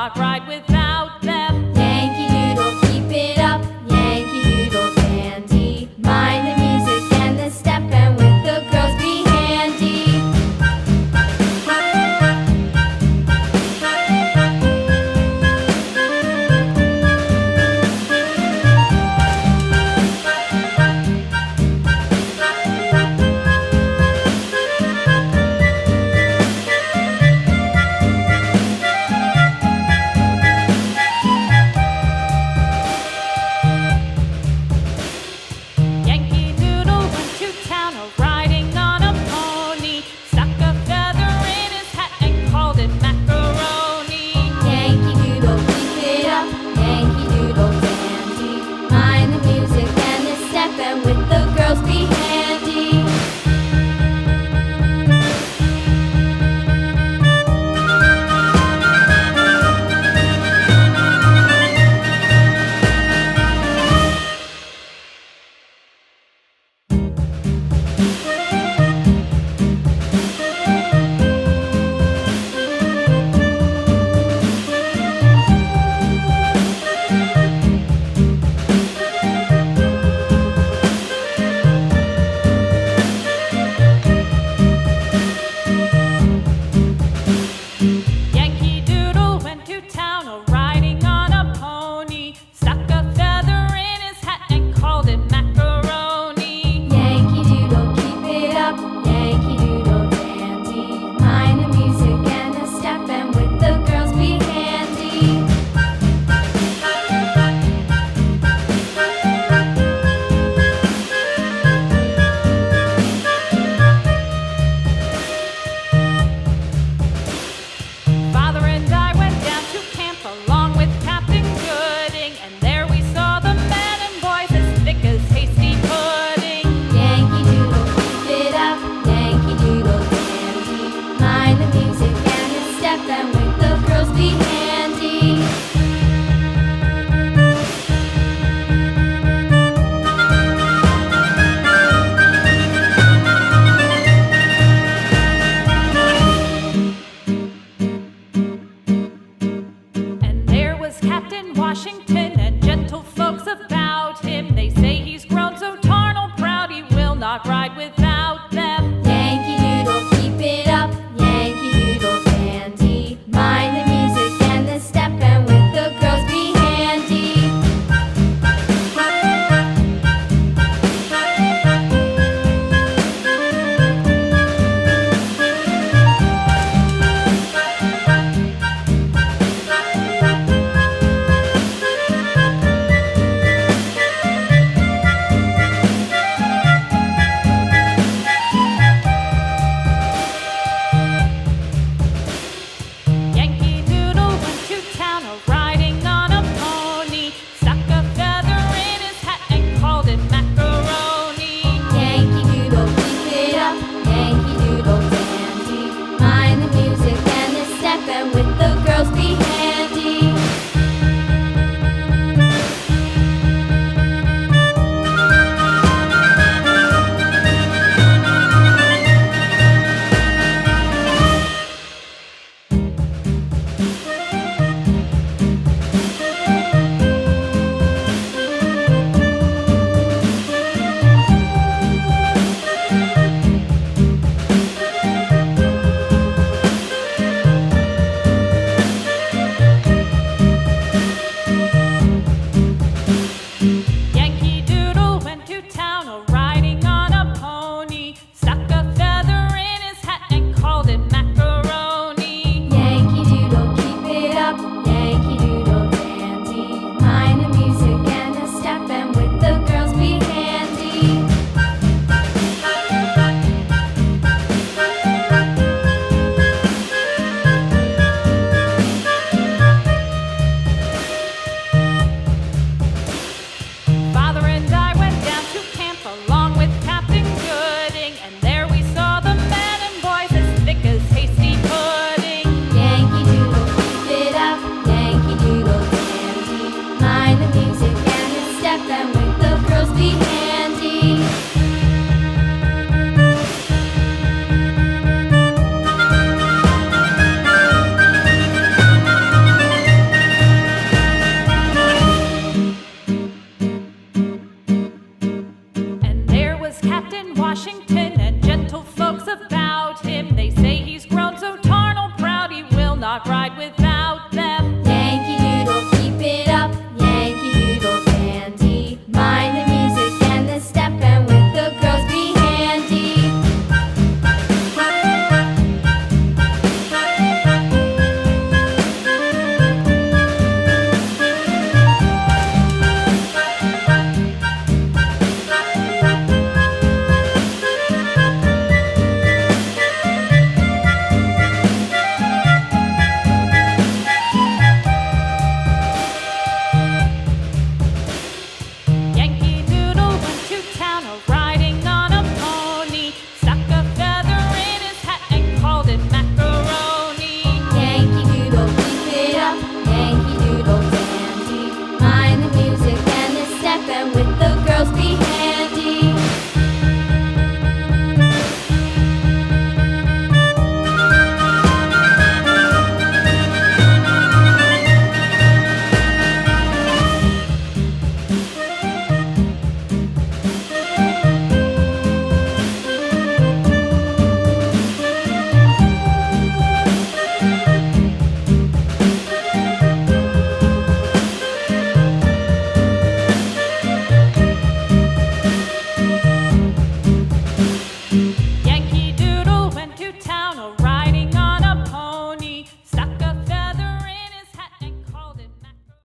not ride without them. Yankee Doodle, keep it up, Yankee Doodle dandy. Mind the music and the step, and with the girls be handy. Yankee Doodle went to town riding on a pony, stuck a feather in his hat and called it macaroni. Yankee Doodle, keep it up, Yankee Doodle dandy. Mind the music and the step, and with the girls be handy. Yankee Doodle went to town riding on a pony, stuck a feather in his hat and called it macaroni. Yankee Doodle, keep it up, Yankee Doodle dandy. Mind the music and the step, and with the girls be handy. Father and I went down to camp along with Captain Gooding, and there we saw the men and boys as thick as hasty pudding. Yankee Doodle, keep it up, Yankee Doodle dandy. Mind the music and the step, and with the girls be handy. And there was Captain Washington